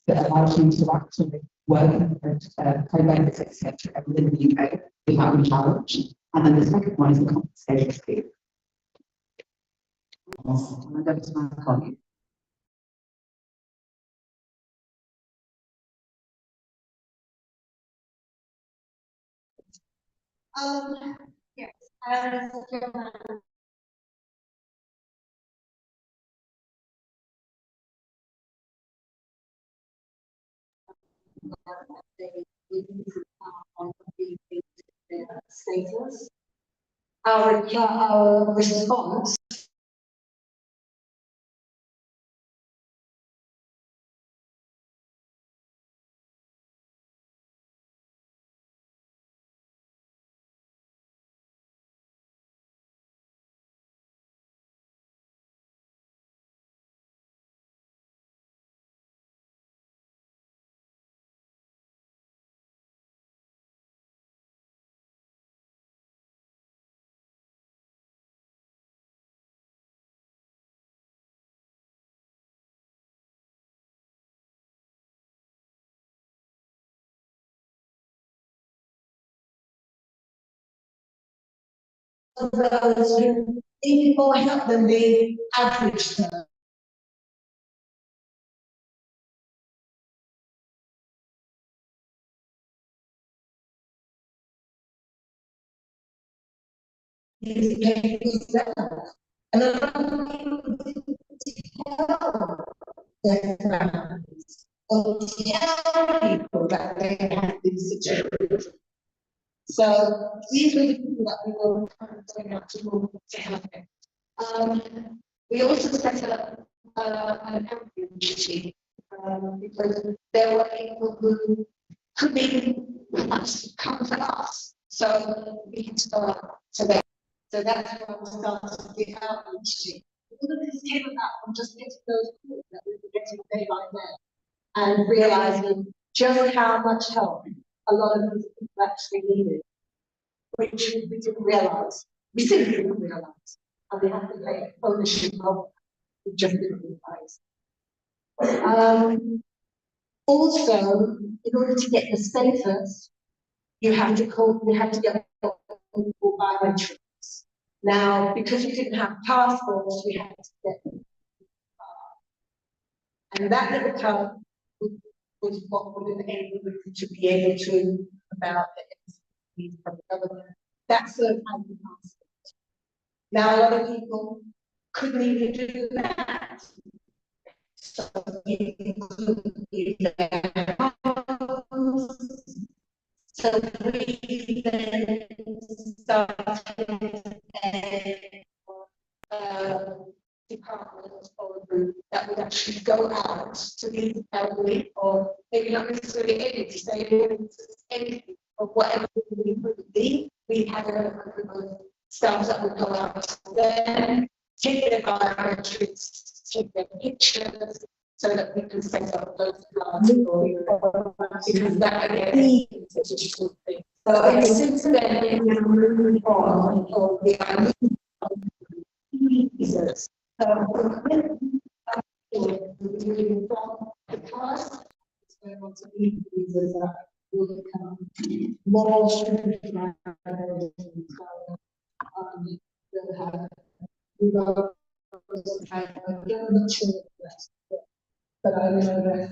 that allows you to actually work and pay benefits, etc. within the UK without a challenge. And then the second one is the compensation scheme. I'm going to my colleague. Yes, on the status. Our response of those who need more help than the average person. And a lot of people tell people that they have these situations. So these were the people that we were going out to help. We also set up an outreach duty because there were people who could be come to us. So we had to go out to them. So that's why we started the outreach team. All of this came about from just getting those calls that we were getting day by day and realizing just how much help a lot of these people actually needed, which we didn't realize. We simply didn't realize. And we have to take ownership of it, just didn't realize. Also, in order to get the status, you have to get biometrics. Now, because we didn't have passports, we had to get them. And that little card was what would enable you to be able to about the from the government. That's the passport. Now, a lot of people couldn't even do that. So people couldn't use their homes. So we then started a department or a group that would actually go out to these elderly, or maybe not necessarily able to say anything of whatever we could be. We had a group of staff that would go out to them, take their biometrics, take their pictures, so that we can set up those cards because that again is a digital thing. So since then we've moved on for the users. Moving from the past, users that will become more streamlined. They'll have but I know that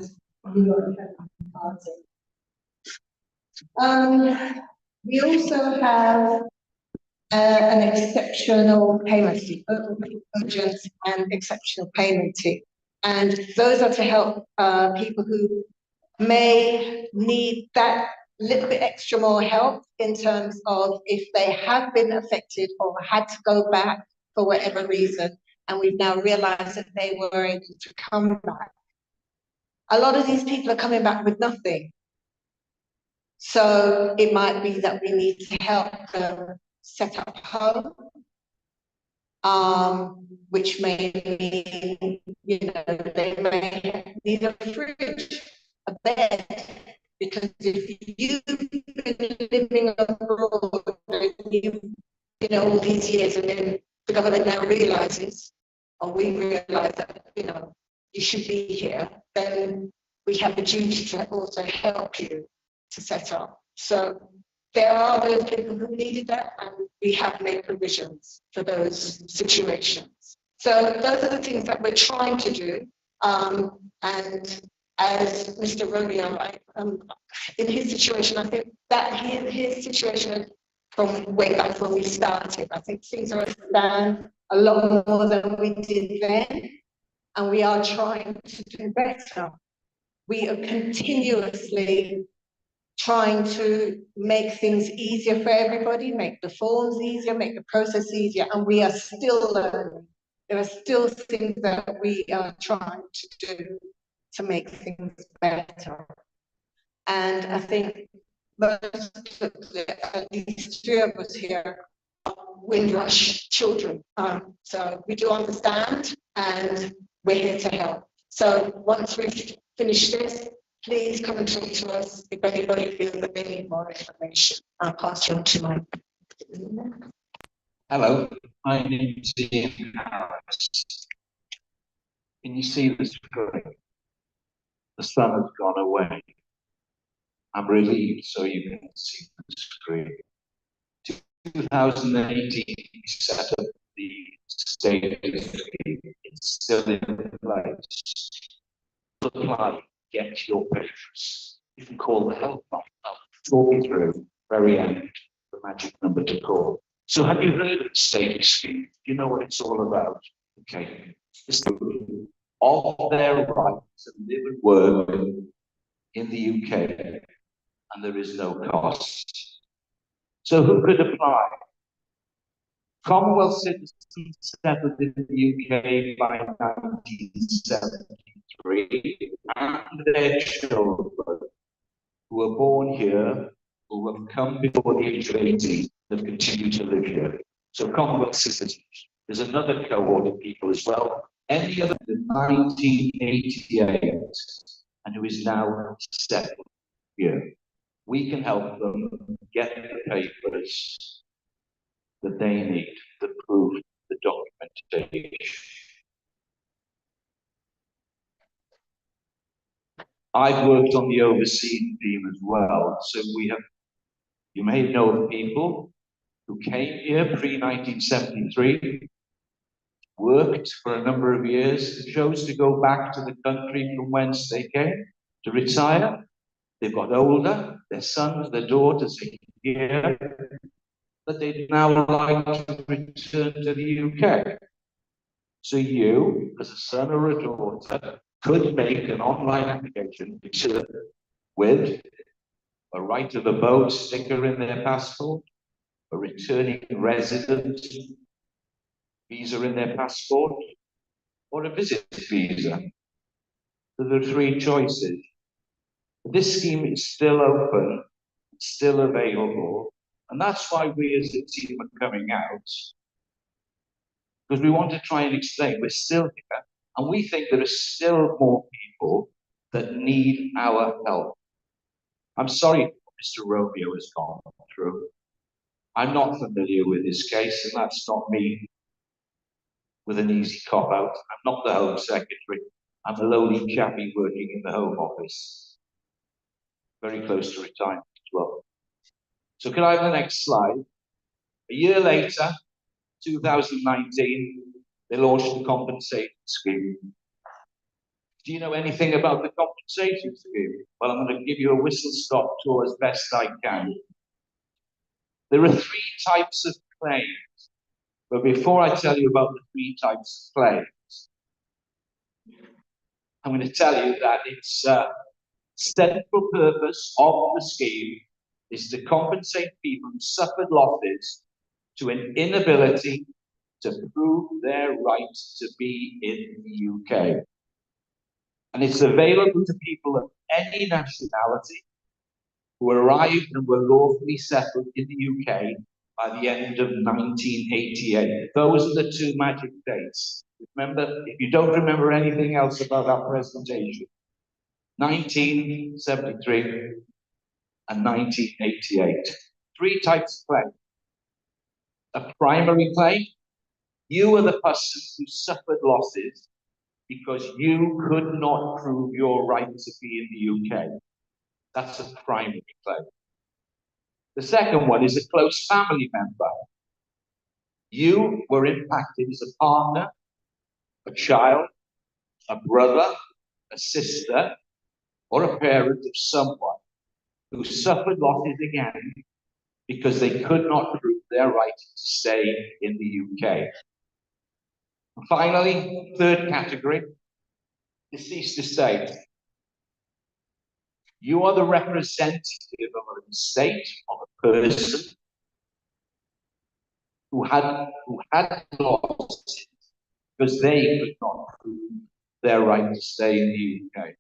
we are we also have an exceptional payment team, urgent and exceptional payment team. And those are to help people who may need that little bit extra more help in terms of if they have been affected or had to go back for whatever reason, and we've now realized that they were able to come back. A lot of these people are coming back with nothing. So it might be that we need to help them set up home, which may mean, they may need a fridge, a bed, because if you've been living abroad, you know, all these years, and then the government now realizes, or we realize that, you know, you should be here, then we have a duty to also help you to set up. So there are those people who needed that, and we have made provisions for those situations. So those are the things that we're trying to do. And as Mr. Romeo, in his situation, I think that his situation from way back when we started, I think things are done a lot more than we did then, and we are trying to do better. We are continuously trying to make things easier for everybody, make the forms easier, make the process easier, and we are still learning. There are still things that we are trying to do to make things better. And I think most of these three of us here are Windrush children. So we do understand, and we're here to help. So once we've finished this, please come and talk to us if anybody feels that they need more information. I'll pass you on to Mike. Hello, my name is Ian Harris. Can you see the screen? The sun has gone away. I'm relieved so you can see the screen. 2018, we set up the state scheme. It's still in place. Apply, get your pictures. You can call the helpline. I'll talk you through very end the magic number to call. So have you heard of the state scheme? Do you know what it's all about? Okay. It's of their right to live and work in the UK, and there is no cost. So who could apply? Commonwealth citizens settled in the UK by 1973, and their children who were born here, who have come before the age of 18, have continued to live here. So Commonwealth citizens. There's another cohort of people as well. Any other than 1988, and who is now settled here. We can help them get the papers that they need, the proof, the documentation. I've worked on the overseas team as well, so we have, you may know of people who came here pre-1973, worked for a number of years, chose to go back to the country from whence they came, to retire. They've got older, their sons, their daughters are here, but they'd now like to return to the UK. So you, as a son or a daughter, could make an online application with a right of abode sticker in their passport, a returning resident visa in their passport, or a visit visa. So there are three choices. This scheme is still open, still available, and that's why we as a team are coming out, because we want to try and explain we're still here, and we think there are still more people that need our help. I'm sorry Mr. Romeo has gone through. I'm not familiar with his case, and that's not me with an easy cop-out. I'm not the Home Secretary. I'm a lowly chappie working in the Home Office. Very close to retirement as well. So can I have the next slide? A year later, 2019, they launched the compensation scheme. Do you know anything about the compensation scheme? Well, I'm going to give you a whistle-stop tour as best I can. There are three types of claims. But before I tell you about the three types of claims, I'm going to tell you that its central purpose of the scheme is to compensate people who suffered losses to an inability to prove their right to be in the UK. And it's available to people of any nationality who arrived and were lawfully settled in the UK by the end of 1988. Those are the two magic dates. Remember, if you don't remember anything else about our presentation, 1973, and 1988. Three types of claim. A primary claim, you were the person who suffered losses because you could not prove your right to be in the UK. That's a primary claim. The second one is a close family member. You were impacted as a partner, a child, a brother, a sister, or a parent of someone who suffered losses again because they could not prove their right to stay in the UK. And finally, third category, deceased estate. You are the representative of an estate of a person who had losses because they could not prove their right to stay in the UK.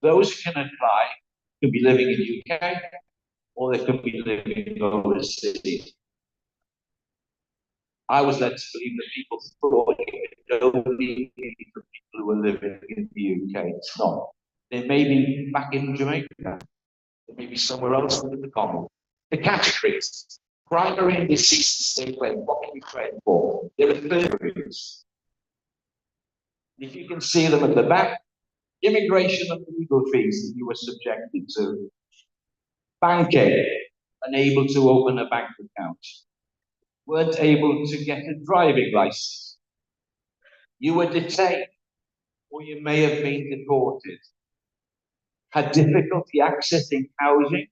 Those can apply, could be living in the UK, or they could be living overseas. I was led to believe that people thought it would only be for people who were living in the UK. It's not. They may be back in Jamaica. They may be somewhere else within the Commonwealth. The categories, primary and deceased estate claim, what can you claim for? There are categories. If you can see them at the back, immigration and legal fees that you were subjected to. Banking, unable to open a bank account. Weren't able to get a driving license. You were detained, or you may have been deported. Had difficulty accessing housing.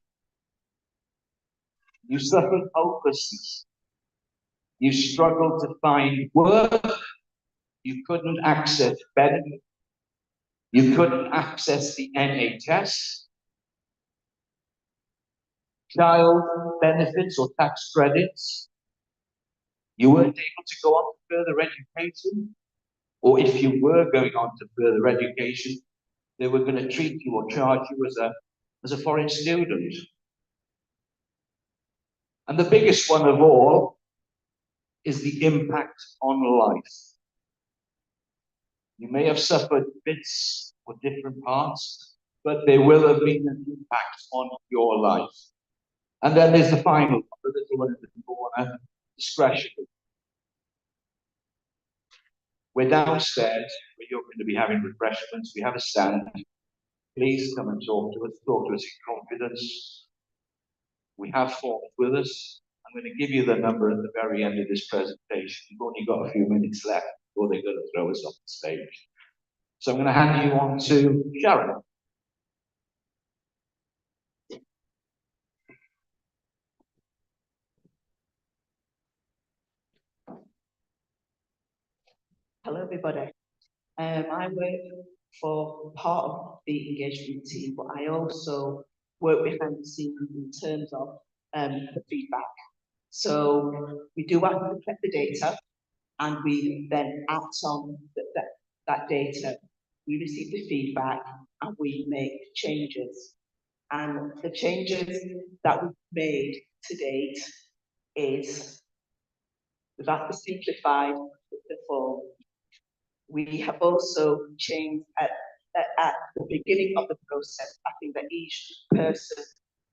You suffered hopelessness. You struggled to find work. You couldn't access benefits. You couldn't access the NHS. Child benefits or tax credits. You weren't able to go on to further education, or if you were going on to further education, they were going to treat you or charge you as a foreign student. And the biggest one of all is the impact on life. You may have suffered bits or different parts, but there will have been an impact on your life. And then there's the final one, the little one in the corner, discretionary. We're downstairs, where you're going to be having refreshments. We have a stand. Please come and talk to us in confidence. We have forms with us. I'm going to give you the number at the very end of this presentation. We've only got a few minutes left before they're going to throw us off the stage. So I'm going to hand you on to Sharon. Hello, everybody. I work for part of the engagement team, but I also work behind the scenes in terms of the feedback. So we do have to collect the data, and we then act on that data. We receive the feedback, and we make changes. And the changes that we've made to date is we've had to simplify the form. We have also changed at the beginning of the process. I think that each person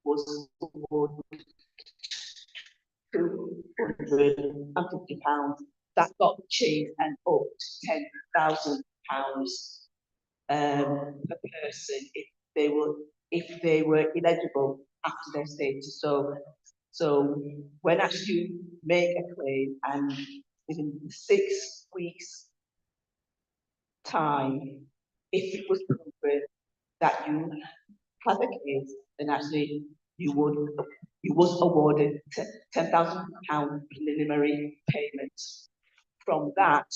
was awarded £250. That got changed and up to £10,000 per person if they were eligible after their status. So when actually you make a claim and within 6 weeks time, if it was proven that you had a case, then actually you was awarded £10,000 preliminary payment. From that,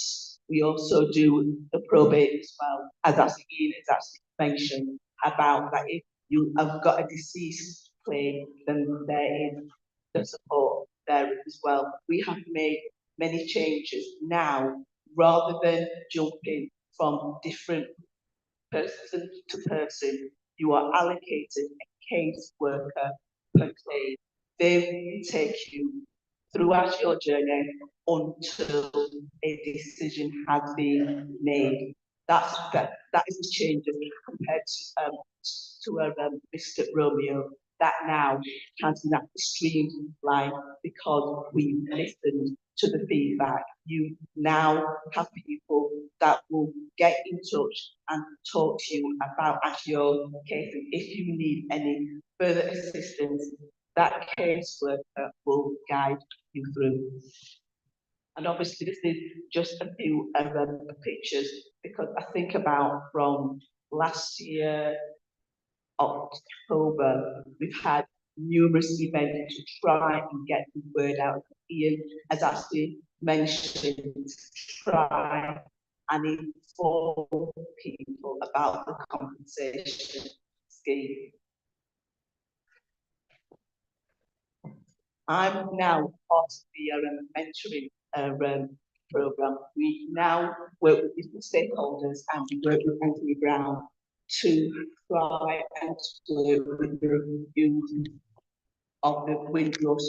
we also do the probate as well, as Ian has actually mentioned about that if you have got a deceased claim, then there is the support there as well. We have made many changes now, rather than jumping from different person to person. You are allocated a case worker per claim. They will take you throughout your journey until a decision has been made. That is a change compared to Mr. Romeo. That now has that extreme line because we listened to the feedback. You now have people that will get in touch and talk to you about your case. If you need any further assistance, that caseworker will guide you through. And obviously this is just a few pictures, because I think about from last year, October, we've had numerous events to try and get the word out. Ian has actually mentioned try and inform people about the compensation scheme. I'm now part of the mentoring program. We now work with different stakeholders and we work with Anthony Brown to try and work with the review of the Windrush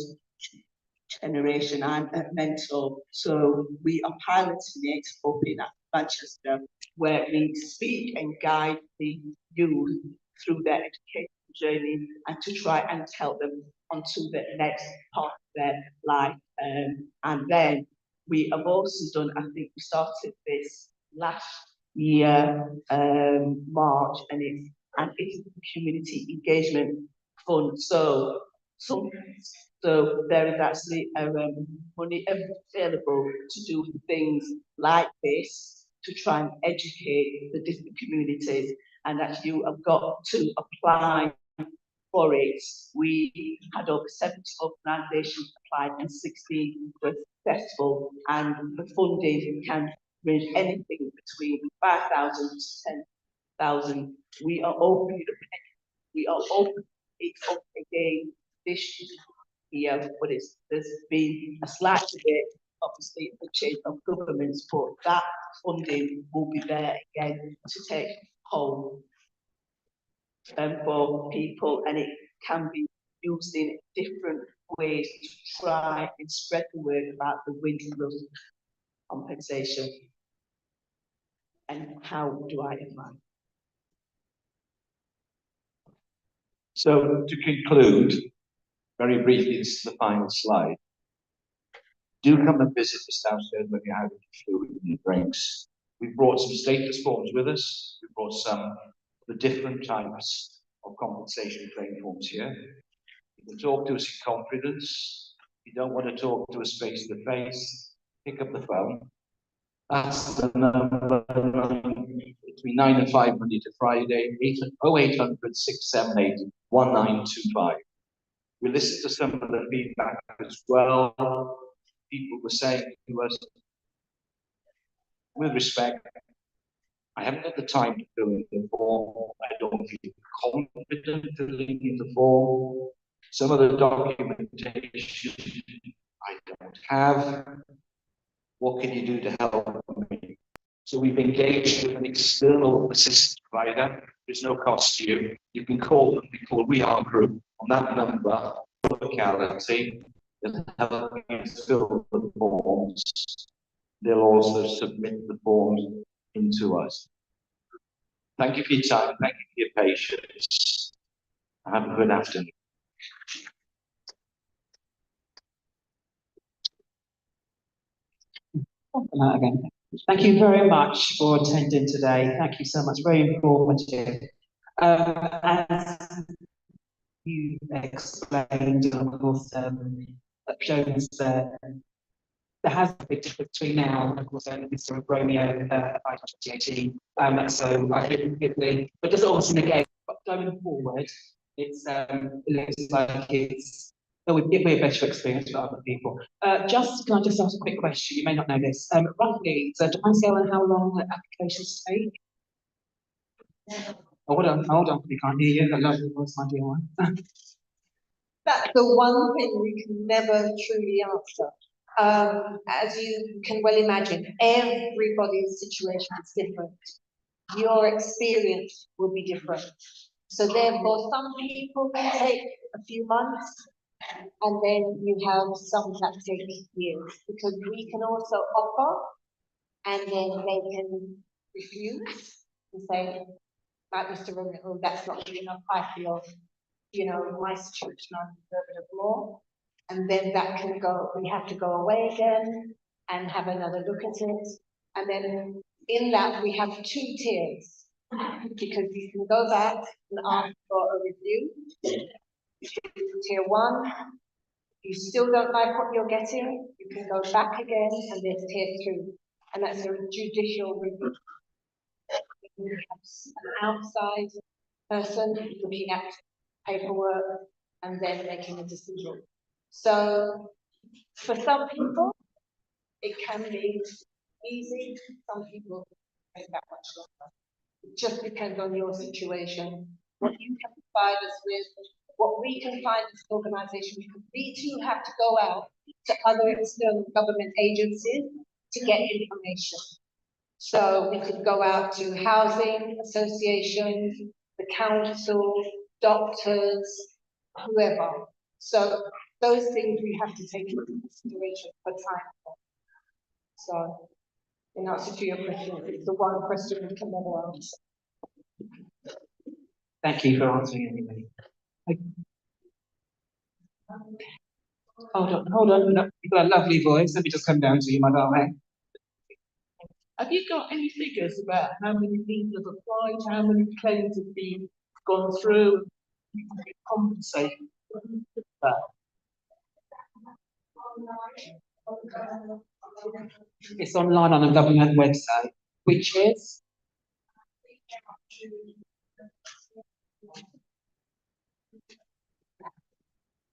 generation. I'm a mentor, so we are piloting it up in Manchester, where we speak and guide the youth through their education journey and to try and help them onto the next part of their life. And then we have also done, I think we started this last year, March, and it's a community engagement fund. So there is actually money available to do things like this to try and educate the different communities, and that you have got to apply for it. We had over 70 organisations applied and 16 were successful, and the funding can range anything between 5,000 to 10,000. We are open. It's up again this year, but there's been a slight bit, obviously, the change of governments, but that funding will be there again to take hold for people, and it can be used in different ways to try and spread the word about the Windrush compensation. And how do I apply? So to conclude, very briefly, this is the final slide. Do come and visit us downstairs when you're having your food and your drinks. We've brought some status forms with us. We've brought some of the different types of compensation claim forms here. You can talk to us in confidence. If you don't want to talk to us face to face, pick up the phone. That's the number between 9 and 5 Monday to Friday, 0800 678 1925. We listened to some of the feedback as well. People were saying to us, with respect, I haven't got the time to fill in the form. I don't feel confident filling in the form. Some of the documentation I don't have. What can you do to help me? So we've engaged with an external assistance provider. There's no cost to you. You can call them. We call We Are Group on that number, locality. They'll help you fill the forms. They'll also submit the forms into us. Thank you for your time. Thank you for your patience. Have a good afternoon. Again. Thank you very much for attending today. Thank you so much. Very informative. As you explained, and of course, shown us there has a big difference between now and, of course, Mr. Romeo by 2018. So I think but just also again, going forward, it looks like it would be a better experience for other people. Can I just ask a quick question? You may not know this. Roughly, so timescale and how long the applications take? Oh, hold on, we can't hear you. Hello, what's my dear one? That's the one thing we can never truly answer. As you can well imagine, everybody's situation is different. Your experience will be different. So therefore, some people can take a few months, and then you have some that take years, because we can also offer, and then they can refuse and say, like Mr. Roman, oh, that's not good enough, I feel, my situation on conservative law. And then that can go, we have to go away again and have another look at it. And then in that, we have 2 tiers, because you can go back and ask for a review. Tier 1, you still don't like what you're getting, you can go back again, and there's tier 2, and that's a judicial review. We have an outside person looking at paperwork and then making a decision. So for some people, it can be easy, some people take that much longer. It just depends on your situation, what you can provide us with, what we can find as an organisation, because we too have to go out to other external government agencies to get information. So we could go out to housing associations, the council, doctors, whoever. So those things we have to take into consideration for time. So in answer to your question, it's the one question we can never answer. Thank you for answering anyway. Hold on. You've got a lovely voice. Let me just come down to you, my darling. Have you got any figures about how many people have applied, how many claims have been gone through, and compensated for that? It's online on a government website, which is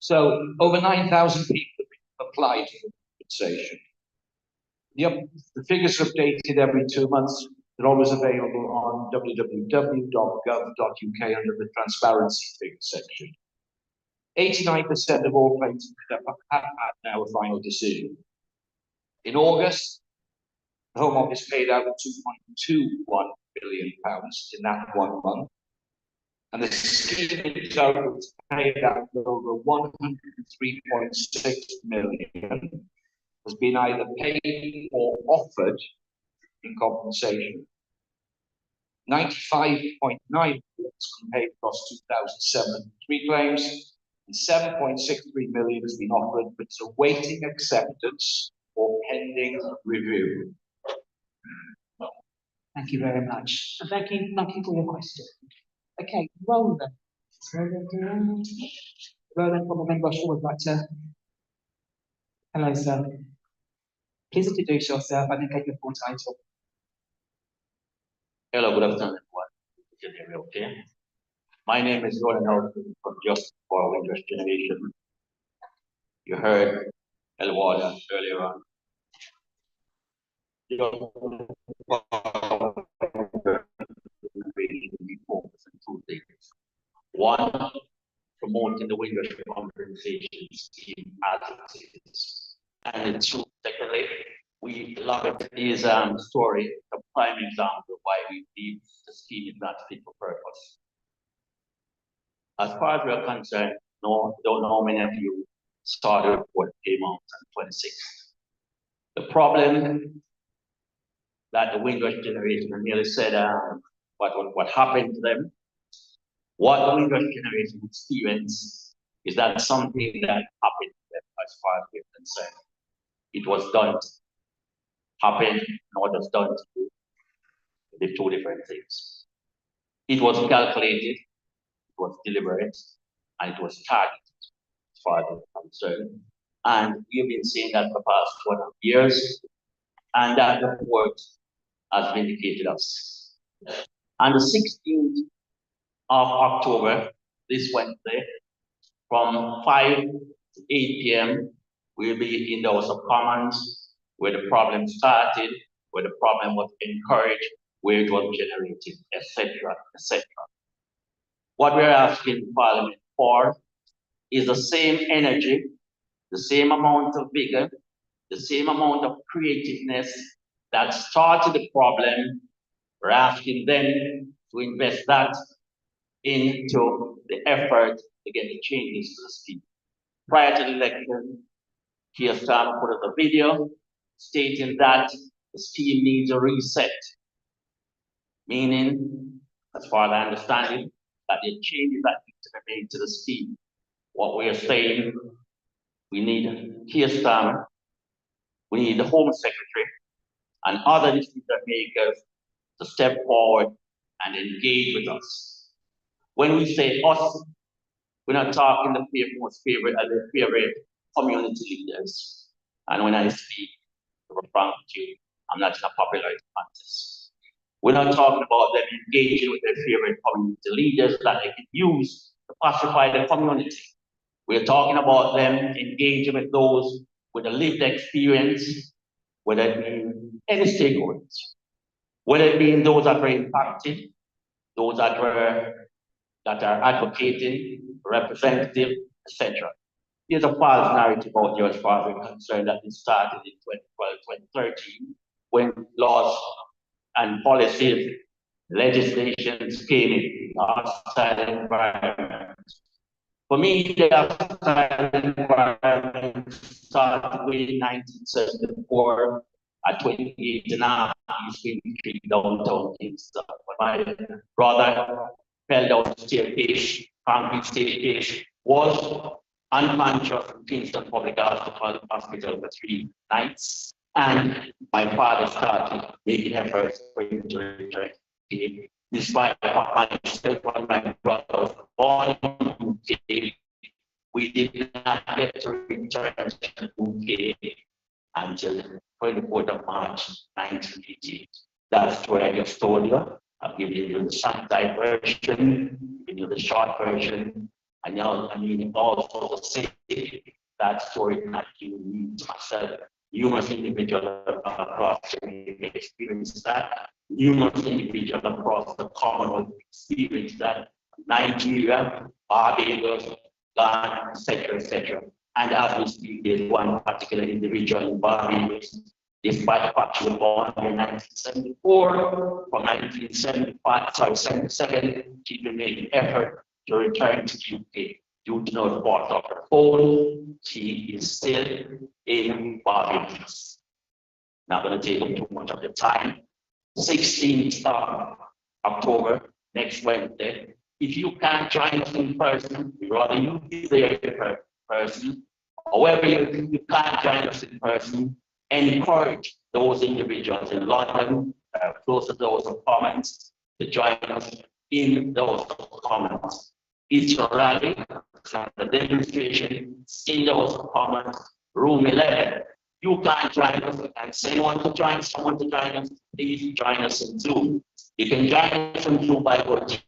So over 9,000 people applied for compensation. Yep, the figures are updated every 2 months. They're always available on www.gov.uk under the transparency figures section. 89% of all claims have had now a final decision. In August, the Home Office paid out £2.21 billion in that 1 month. And the scheme itself was paid out over 103.6 million, has been either paid or offered in compensation. 95.9 million has been paid across 2,073 claims, and 7.63 million has been offered, but it's awaiting acceptance or pending review. Thank you very much. And thank you for your question. Okay, Roland. Roland from Windrush would like to. Hello, sir. Please introduce yourself and then get your full title. Hello, good afternoon, everyone. Can you hear me okay? My name is Roland Nelson from Just for Windrush Generation. You heard Elwada earlier on. Two things. One, promoting the Windrush compensation scheme as it is. And two, secondly, we love it is story, a prime example of why we believe the scheme is not fit for purpose. As far as we're concerned, don't know how many of you saw the report came out on 26th. The problem that the Windrush generation nearly said what happened to them. What the Windrush generation experienced is that something that happened to them as far as we're concerned. It was done, happened, not just done to you. They're two different things. It was calculated, it was deliberate, and it was targeted as far as we're concerned. And we've been seeing that for the past 12 years, and that report has vindicated us. On the 16th of October, this Wednesday, from 5 to 8 p.m., we'll be in the House of Commons, where the problem started, where the problem was encouraged, where it was generated, etc., etc. What we're asking Parliament for is the same energy, the same amount of vigor, the same amount of creativeness that started the problem. We're asking them to invest that into the effort to get the changes to the scheme. Prior to the election, Keir Starmer put up a video stating that the scheme needs a reset. meaning, as far as I understand it, that the changes that need to be made to the scheme. What we are saying, we need Keir Starmer, we need the Home Secretary, and other decision makers to step forward and engage with us. When we say us, we're not talking the most favorite as the favorite community leaders. And when I speak, to be frank with you, I'm not in a popularity contest. We're not talking about them engaging with their favorite community leaders that they can use to pacify the community. We're talking about them engaging with those with a lived experience, whether it be any stakeholders, whether it be those that are impacted, those that are advocating, representative, etc. There's a false narrative out there as far as we're concerned that it started in 2012, 2013, when laws and policies, legislations came in outside environment. For me, the outside environment started in 1974 at 28 and a half East Street downtown Kingston. When my brother fell down the staircase, concrete staircase, was unconscious in Kingston Public Hospital for 3 nights. And my father started making efforts for him to return. Despite myself and my brother born in UK, we did not get to return to UK until 24th of March 1988. That's where I just told you. I've given you the short-type version, given you the short version, and now I mean also to say that story not unique to myself. Numerous individuals across the experience that. Numerous individuals across the Commonwealth experience that. Nigeria, Barbados, Ghana, etc., etc. And as we speak, there's one particular individual in Barbados, despite the fact she was born in 1974, from 77, she's been making effort to return to the UK. Due to no fault of her own, she is still in Barbados. Not going to take up too much of the time. 16th of October, next Wednesday. If you can't join us in person, rather you be there in person. However, you can't join us in person, encourage those individuals in London, close to those comments, to join us in those comments. It's a rally, the demonstration, in those comments, room 11. You can't join us and say someone to join us, please join us in Zoom. You can join us in Zoom by going to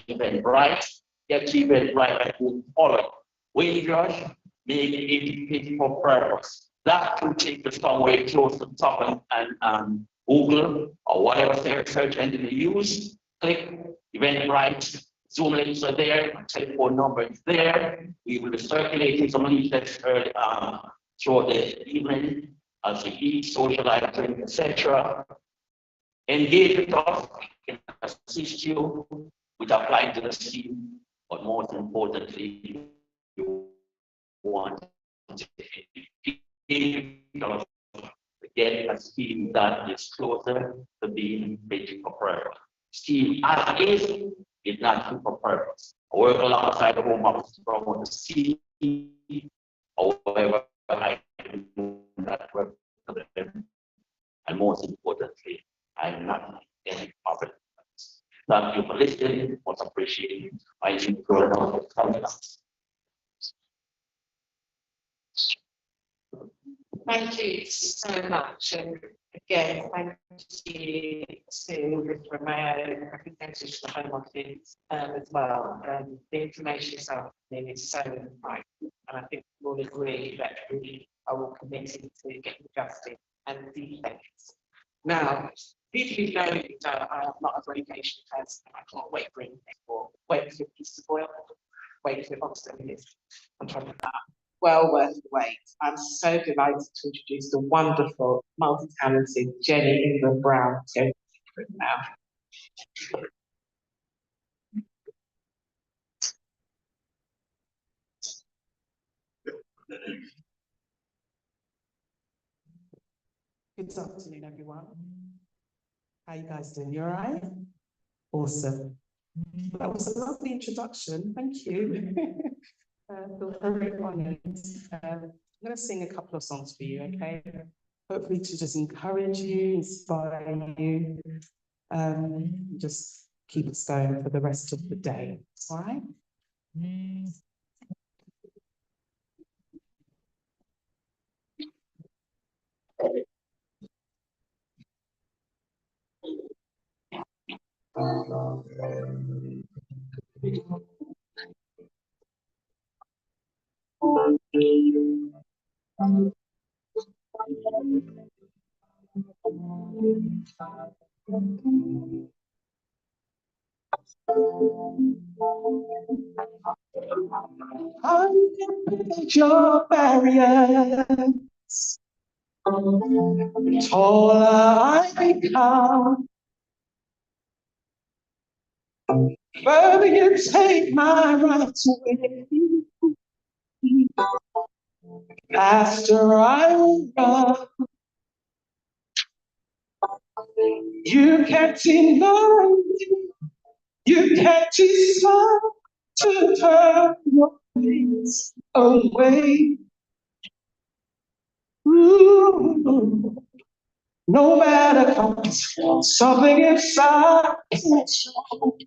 Eventbrite, get to Eventbrite by doing following. Windrush, make it fit for purpose. That will take us somewhere close to the top and Google or whatever search engine you use. Click Eventbrite, Zoom links are there, telephone number is there. We will be circulating some leaflets early throughout the evening as we eat, socialize, drink, etc. Engage with us, we can assist you with applying to the scheme, but most importantly, you want to get a scheme that is closer to being fit for purpose. Scheme as is not fit for purpose. I work alongside the Home Office to promote the scheme, however, I can do that work for them. And most importantly, I am not any public. Thank you for listening. Much appreciated. I think you're Thank you so much. And again, thank you to Mr. Mayo, representatives of the Home Office as well. The information is so right. And I think we'll agree that we are all committed to getting justice and defence. Now, usually know that I am not a vocation person. I can't wait for anything or wait for peace to boil, wait for obstacles on top of that. Well worth the wait. I'm so delighted to introduce the wonderful, multi-talented Jenny Ingram Brown to now. Good afternoon, everyone. How you guys doing? You all right? Awesome. That was a lovely introduction. Thank you. Feel very honoured. I'm going to sing a couple of songs for you, okay? Hopefully to just encourage you, inspire you, just keep us going for the rest of the day. All right? I can break your barriers. Taller I become. Further you take my rights away. Faster I will run. You can't deny me. You can't decide to turn your face away. Ooh, no matter comes, something inside is strong.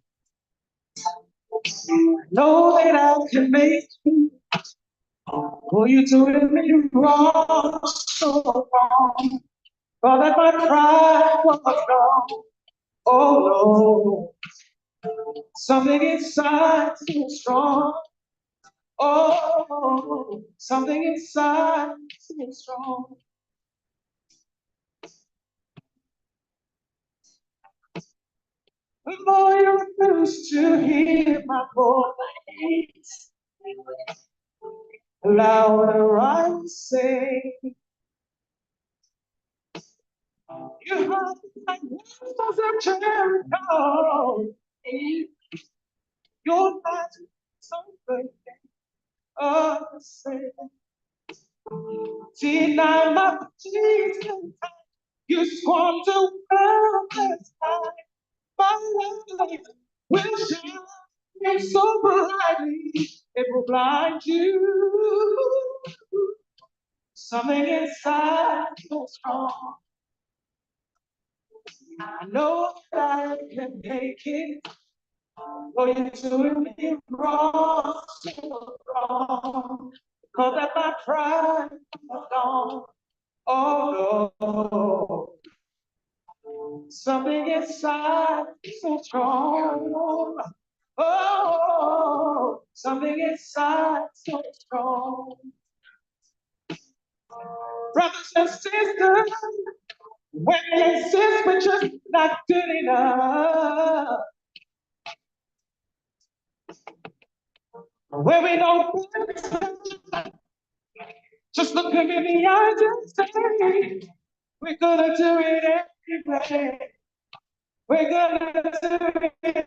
Know that I can make you. Oh, you doing me wrong, so wrong. But that my pride was gone. Oh no, something inside is strong. Oh, something inside is strong. The more you refuse to hear my voice, louder I will say. You have my walls of Jericho. Your magic something say. Deny my Jesus. You squander wellness time. My life will shine so brightly, it will blind you. Something inside so strong. I know that I can make it. Oh, you're doing me wrong, so wrong. Because at my pride is gone. Oh no. Something inside so strong. Oh, something inside so strong. Brothers and sisters, when they insist we're just not good enough, where we don't just look them in the eyes and say, we're gonna do it anyway. We're gonna do it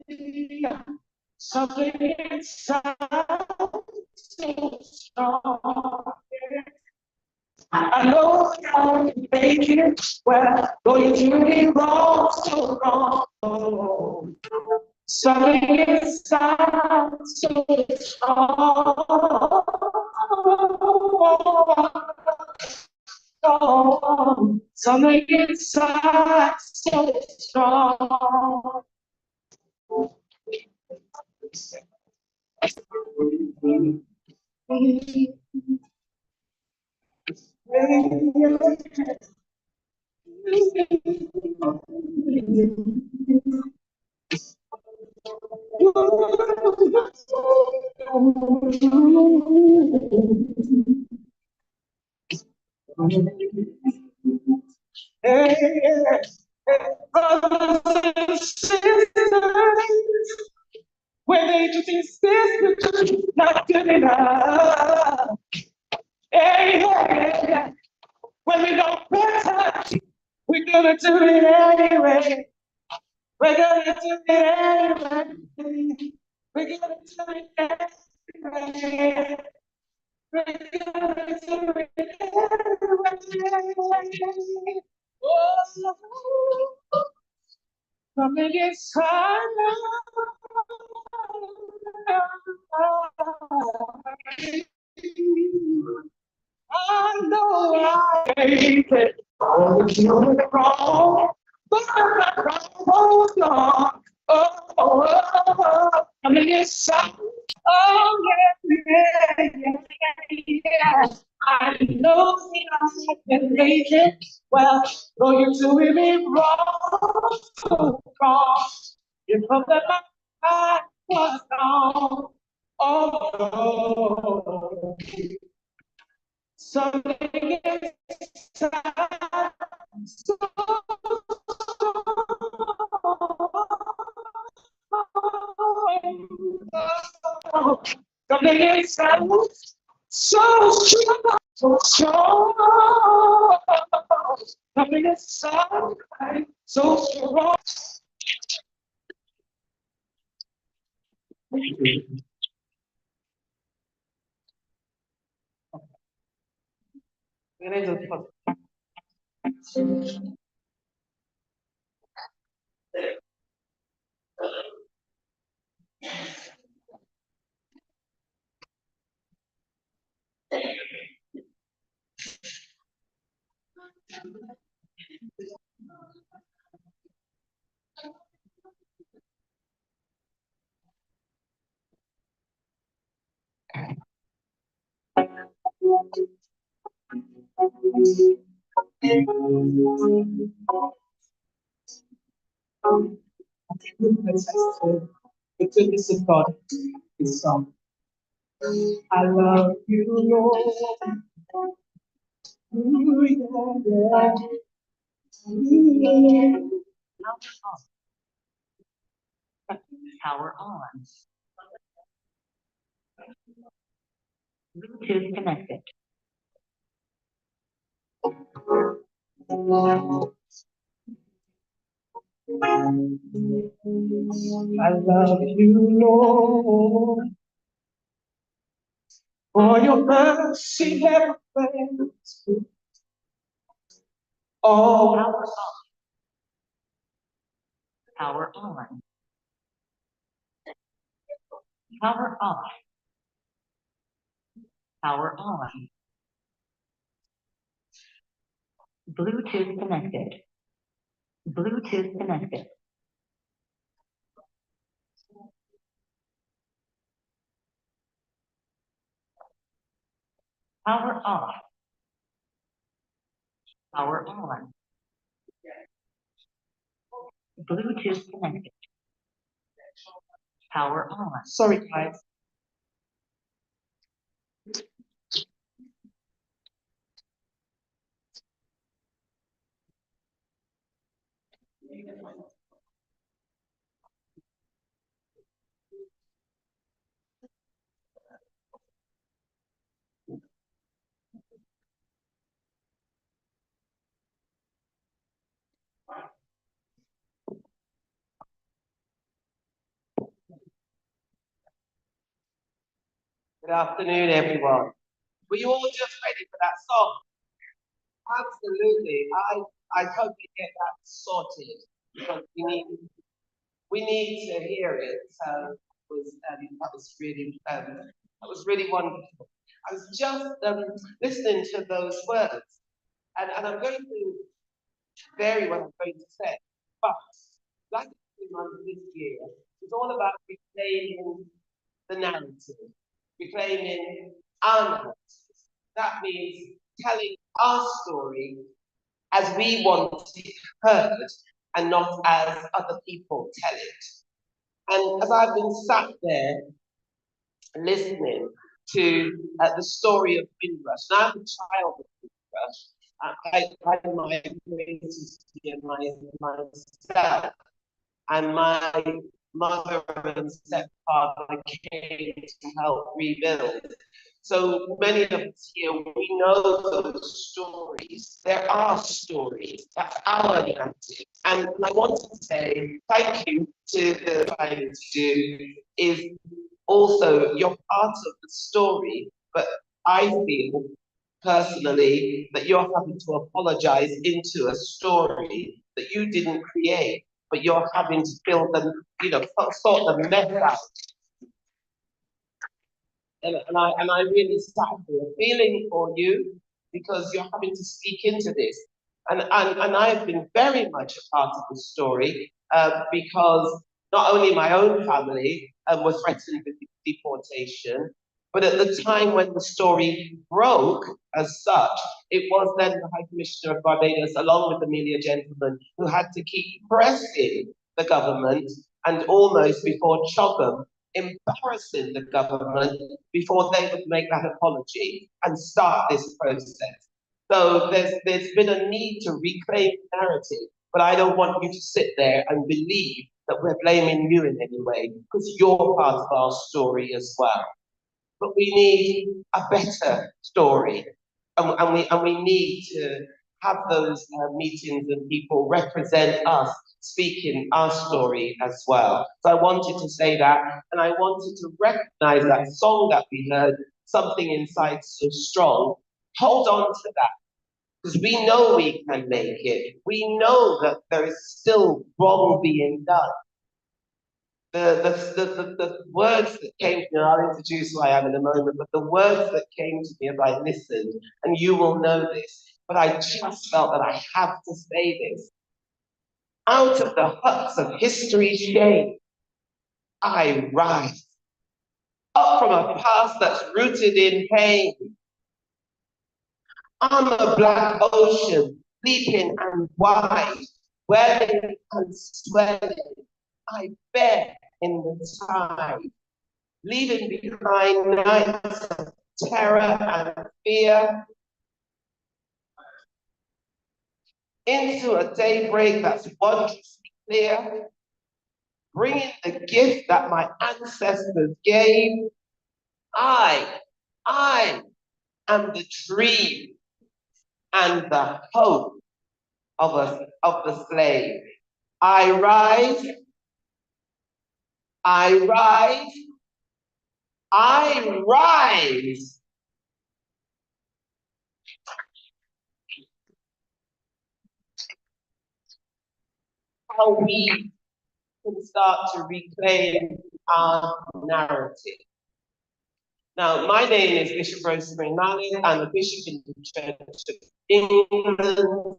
anyway. Something inside so strong. I know I can make it well, though you do me wrong, so wrong. Something inside so strong. Something inside so strong. Brothers and sisters, when they just insist we're just not good enough. Hey, when we don't better, we're gonna do it anyway. We're gonna do it anyway. We're gonna do it anyway. We're gonna do it anyway. Something inside. I know I hate it. Oh, you're wrong, but I'm not wrong. Oh, I'm the inside. Oh, yeah. Yeah. I know that I can make it. Well, though you're doing me wrong, so wrong. You know that my heart was wrong. Oh, no. Something inside. So something inside. So strong. So strong. Something inside. So strong. The goodness of God is song. I love you, Lord. Ooh, yeah, yeah. Power on. Bluetooth connected. I love you, Lord, for your mercy never fails. Oh, Power on. Power off. Power on. Bluetooth connected. Bluetooth connected. Power off. Power on. Bluetooth connected. Power on. sorry, guys. Good afternoon, everyone. Were you all just ready for that song? Absolutely. I totally get that sorted because we need to hear it. So that was really wonderful. I was just listening to those words, and I'm going to vary what I'm going to say. But like this year, it's all about reclaiming the narrative, reclaiming our narrative. That means telling our story as we want it heard and not as other people tell it. And as I've been sat there listening to the story of Windrush, and I'm a child of Windrush, I migrated here myself, and my mother and stepfather came to help rebuild. So many of us here, we know those stories. There are stories. That's our narrative. And I want to say thank you to the trying to do is also you're part of the story, but I feel personally that you're having to apologize into a story that you didn't create. but you're having to fill them, sort the mess out. And I really sat here feeling for you because you're having to speak into this. And I've been very much a part of the story because not only my own family was threatened with deportation, but at the time when the story broke as such, it was then the High Commissioner of Barbados, along with the Amelia gentleman, who had to keep pressing the government and almost before Chogham, embarrassing the government before they would make that apology and start this process. So there's been a need to reclaim the narrative, but I don't want you to sit there and believe that we're blaming you in any way, because you're part of our story as well. But we need a better story, and we need to have those meetings and people represent us, speaking our story as well. So I wanted to say that, and I wanted to recognize that song that we heard, Something Inside So Strong. Hold on to that, because we know we can make it. We know that there is still wrong being done. The words that came to me, I'll introduce who I am in a moment, but the words that came to me as I listened, and you will know this, but I just felt that I have to say this. Out of the huts of history's shame, I rise. Up from a past that's rooted in pain. I'm a black ocean, leaping and wide, welling and swelling. I bear in the tide, leaving behind nights of terror and fear, into a daybreak that's wondrously clear, bringing the gift that my ancestors gave. I am the dream and the hope of the slave. I rise, I rise, I rise. How we can start to reclaim our narrative. Now, my name is Bishop Rosemary Malley. I'm a bishop in the Church of England.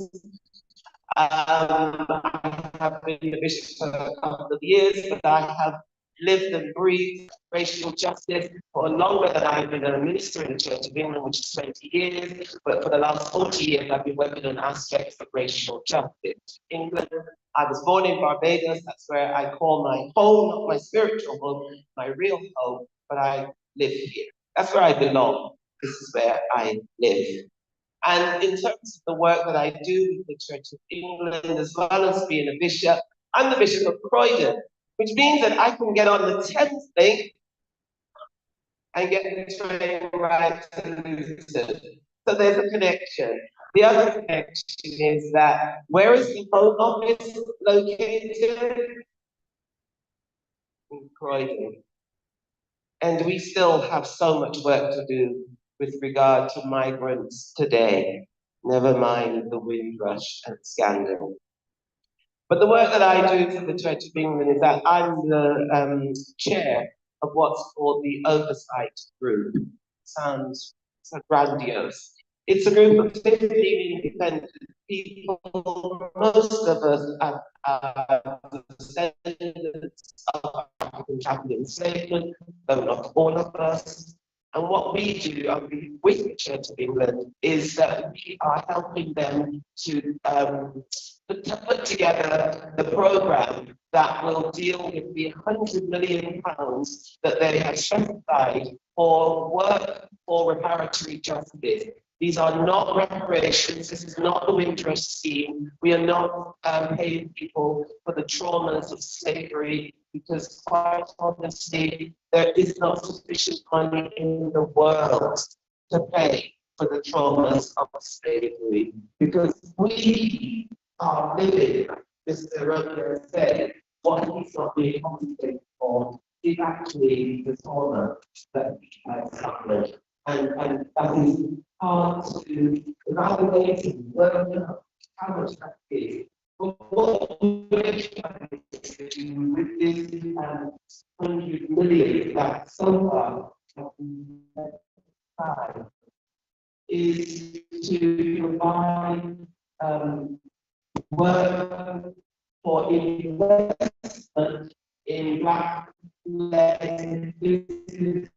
I have been a bishop for a couple of years, but I have lived and breathed racial justice for longer than I've been a minister in the Church of England, which is 20 years. But for the last 40 years, I've been working on aspects of racial justice. England, I was born in Barbados. That's where I call my home, not my spiritual home, my real home, but I live here. That's where I belong. This is where I live. And in terms of the work that I do with the Church of England, as well as being a bishop, I'm the Bishop of Croydon, which means that I can get on the Thames link and get the train right to Luton. So there's a connection. The other connection is that where is the Home Office located? In Croydon. And we still have so much work to do with regard to migrants today, never mind the Windrush and scandal. But the work that I do for the Church of England is that I'm the chair of what's called the Oversight Group. Sounds so grandiose. It's a group of 15 independent people. Most of us are descendants of African chattel enslavement, though not all of us. And what we do with the Church of England is that we are helping them to put together the program that will deal with the £100 million that they have specified for work for reparatory justice. These are not reparations. This is not the Windrush scheme. We are not paying people for the traumas of slavery, because quite honestly, there is not sufficient money in the world to pay for the traumas of slavery. Because we are living, Mr. Romero said, what he's not being compensated for is actually the trauma that we have suffered. And that is hard to evaluate and learn how much that is. But what we're trying is 100 million that so far have been applied is to provide work for investment in black-led businesses,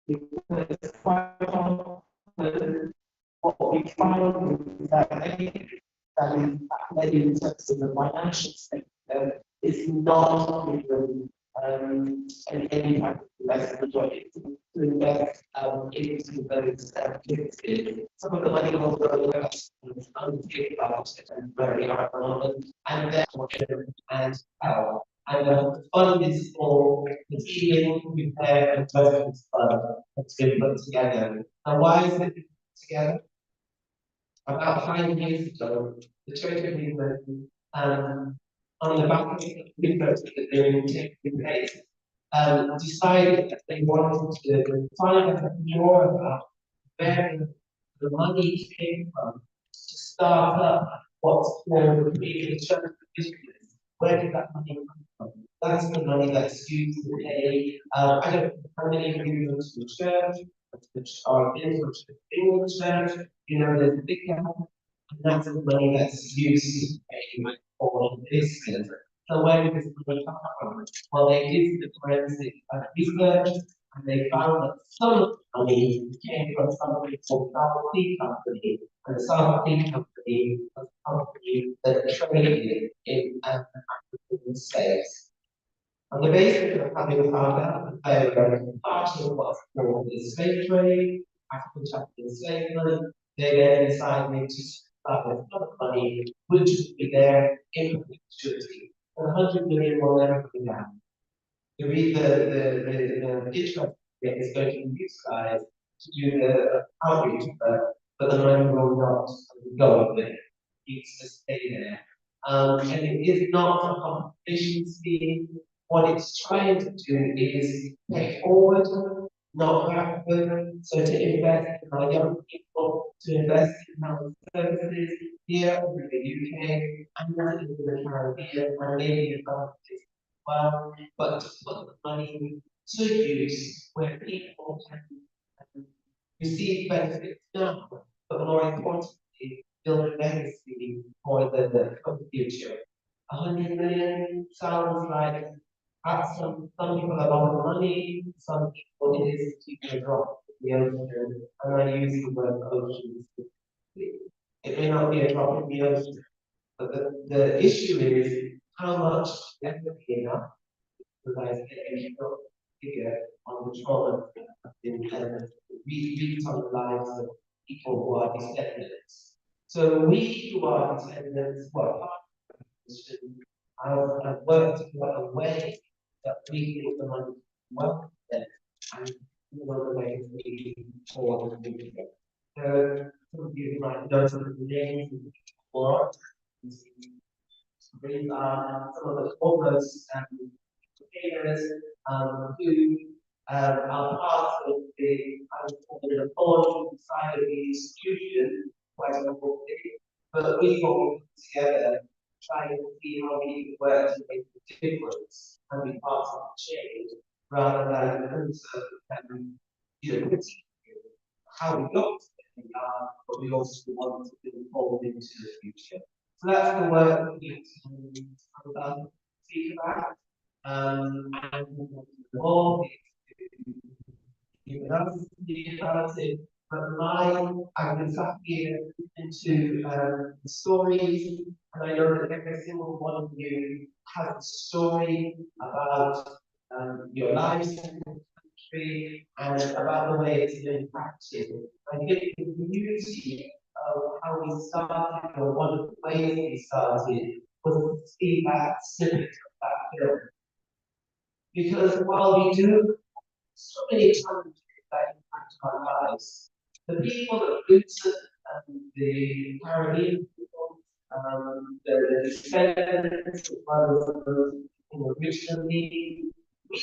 because quite often what we find is that that in terms of the financial sector is not given any type of investment or to invest into those activities. Some of the money will go unpaid about it and very irrelevant, and therefore and health. And the fund is for the healing, repair, and investment fund that's been put together. And why is it put together? About 5 years ago, the trade agreement, on the back of the research that they were taking place, decided that they wanted to find out more about where the money came from to start up what's called the church business. Where did that money come from? That's the money that's used to pay. I don't know how many of you go to the church, which are in the church. You know, there's a big gap, and that's the money that's used to pay for this center. So where did this money come from? Well, they did the forensic research, and they found that some of the money came from something called South Sea Company, and the South Sea Company was a company that traded in African slaves. On the basis of having found out that they were part of what's called the slave trade, African chattel enslavement, they then decided to start with other money, which would be there in perpetuity. 100 million will never come down. The interest rate is going to be utilized to do the outreach, but the money will not go up there. It needs to stay there. And it is not a compensation scheme. What it's trying to do is pay forward, not backward. So to invest in our young people, to invest in health services here in the UK and in the Caribbean and maybe in other places as well, but to put the money to use where people can receive benefits now, but more importantly, build a legacy for the future. 100 million sounds like some people have a lot of money, some people it is to drop in the ocean, and I use the word ocean specifically. It may not be a drop in the ocean, but the issue is how much equity enough provides a figure on the trauma in read on the lives of people who are descendants. So we who are descendants, who are part of the mission, I've worked a way that we think the money well spent and one way for the future. So some of you might know some of the names of the people. These are some of the foremost caterers who are part of the board side of the institution, quite a lot, but we all together trying to see how we can work to make a difference and be part of the change rather than how we got to where we are, but we also want to be involved into the future. So that's the work that we speak about. And more you know, about it, but I've been sat here into the stories, and I know that every single one of you has a story about your lives in the country and about the way it's been impacted. I think the beauty of how we started, or one of the ways we started, was to see that snippet of that film. Because while we do so many challenges that impact our lives, the people that Luton and the Caribbean people, the descendants, as well as those originally, we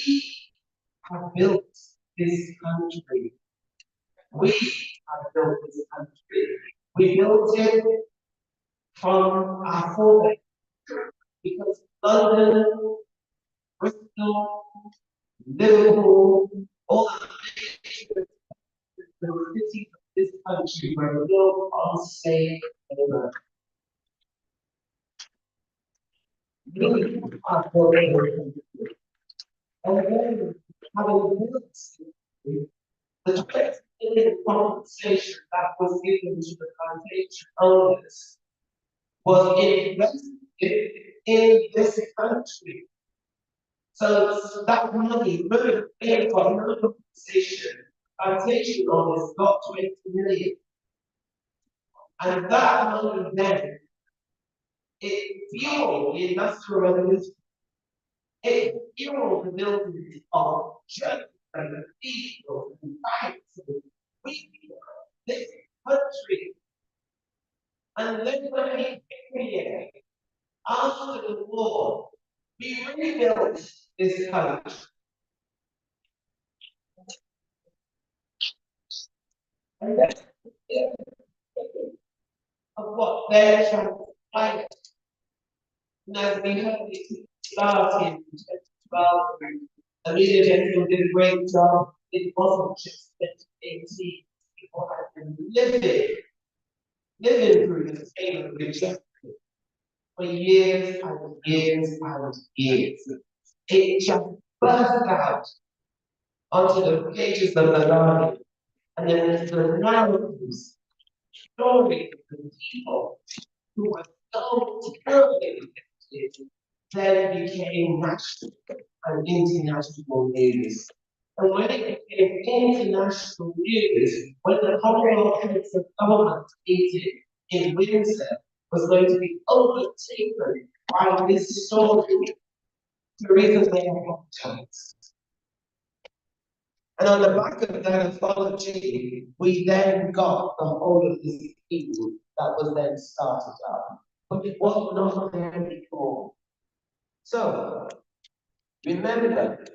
have built this country. We have built this country. We built it from our forebears, because London Liverpool, all the cities of this country were built on safe labor. We are forever. And then, having built the 20 million compensation that was given to the plantation owners was invested in this country. So that money, remember, they got no compensation. Plantation owners got 20 million. And that money then, it fueled the industrial revolution. It fueled the building of churches and cathedrals and banks and this country. And then when we came after the war, we rebuilt this country. And that's of what they're trying to fight. And as we heard it started in 2012, the media gentleman did a great job. It wasn't just 2018. People have been living through this pain of rejection for years and years and years. It just burst out onto the pages of the Guardian, and then the narratives, stories of people who were so terribly affected, then became national and international news. And when it became international news, when the Commonwealth Heads of Government meeting in Windsor was going to be overtaken by this story, Theresa May had no chance. And on the back of that anthology, we then got the whole of this people that was then started up. But it was not there before. So, remember,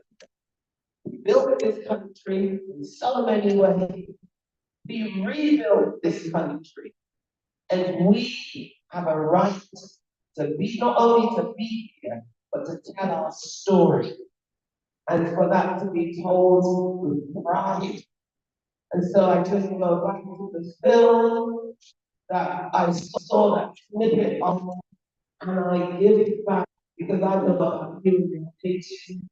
we built this country in so many ways. We rebuilt this country. And we have a right to be, not only to be here, but to tell our story. And for that to be told with pride. And so I just go back to the film that I saw that snippet of, and I give it back because I know I'm giving pictures.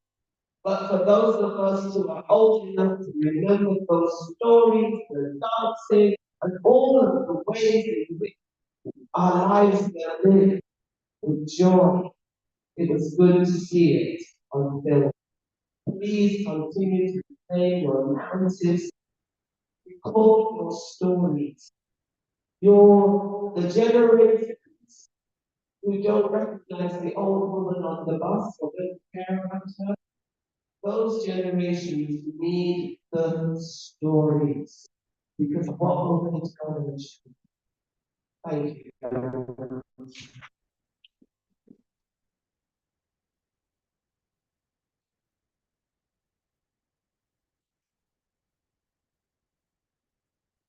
But for those of us who are old enough to remember those stories, the dancing, and all of the ways in which our lives were lived with joy, it was good to see it on film. Please continue to play your narratives, record your stories. The generations who don't recognize the old woman on the bus or don't care about her, those generations need the stories. Because what will they tell them? Thank you.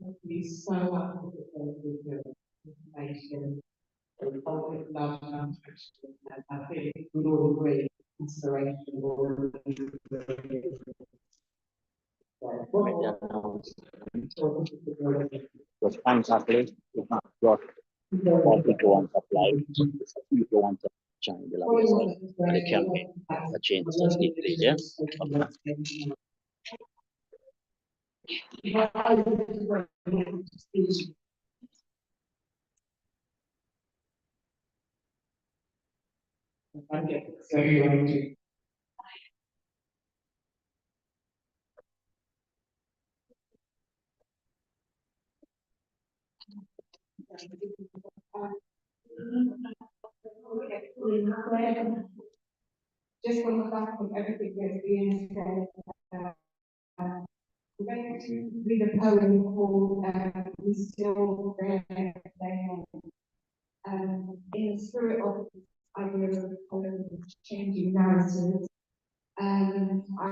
Thank you so much for the information and public love and affection. And I think we all agree consideration of all of these. Because thanks actually, if not got what people want to apply, people want to join the lobby as well. But it can be a change just deeply, yeah? Just on the back of everything that's being said, I'm going to read a poem called We Still There. In the spirit of this idea of changing narratives, I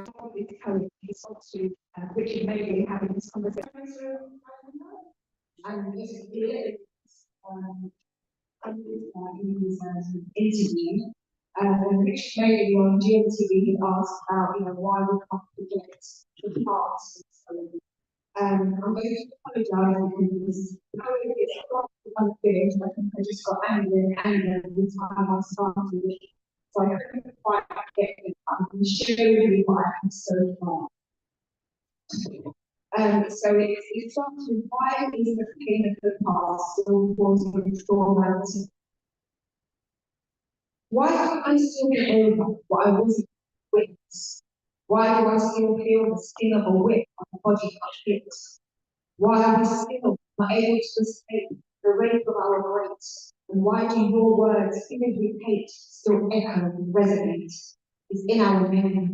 thought this poem is to which may be having this conversation. And this is interview which maybe on GMTV asked about, why we can't forget the past. I'm going to apologise because it's not unfinished. I think I just got angry every time I started. So I couldn't quite get it. I'm going to show you what I have so far. So it starts with why is the pain of the past still causing trauma? Why do I still remember what I wasn't witness? Why do I still feel the sting of a whip on the body of hits? Why are we still not able to escape the rape of our greats? And why do your words, filled with hate, still echo and resonate? It's in our memory.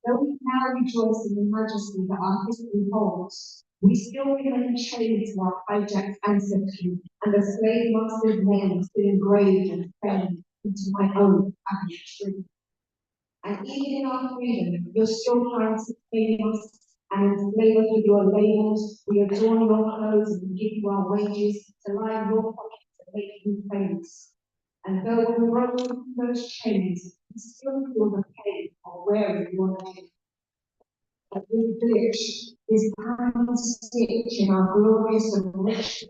Though we now rejoice in the majesty that our history holds, we still remain chained to our hijacked ancestry and the slave master's name still engraved and framed into my own average tree. And even in our freedom, you're still trying to tame us and enslave us with your labels. We adorn your clothes and give you our wages to lie in your pockets and make you famous. And though we're broken those chains, we still feel the pain of wearing your name. But this glitch, this tiny stitch in our glorious and rich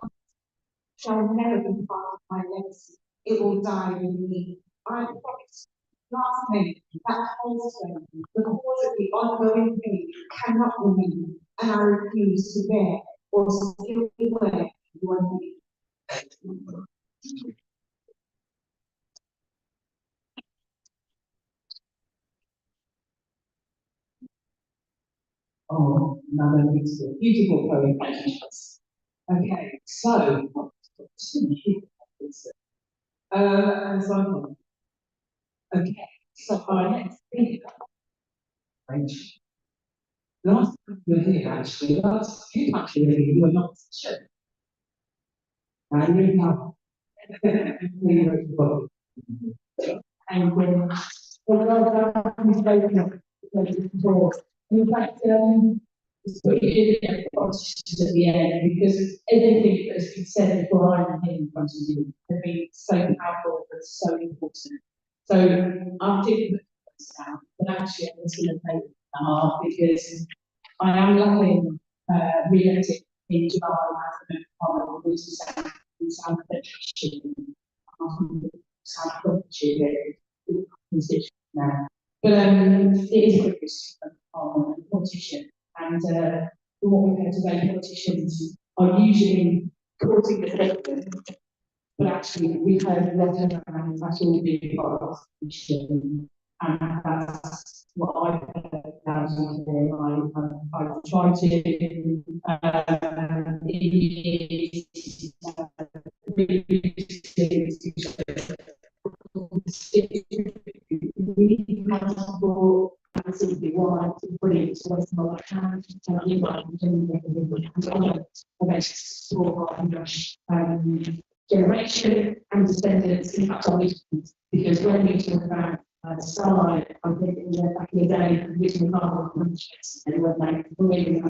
shall never be part of my legacy. It will die with me. I promise. Last name, that holds them, the cause of the ongoing pain cannot remain, and I refuse to bear or still wear your name. Oh, another beautiful poem. Okay, so and so on. Okay, so our next speaker, Rachel. Last time you were here, actually, last few times you were here, you were not sure. And you know, we wrote the book. And in fact, it's pretty good at the end because everything that's been said before I'm here in front of you has been so powerful and so important. So I'm doing this now, but actually I'm just going to take because I am loving re-elected in July as the member of Sound now. But it is a good politician, and from what we've heard today, politicians are usually causing the victim, but actually we've heard a lot around that's all being part of the politician, and that's what I've heard thousands of I've tried to really accountable and simply why to put it to us more hand and you might for Windrush generation and descendants in fact our regions, because when we talk about starlight, I'm thinking back in the day, original carbon and when they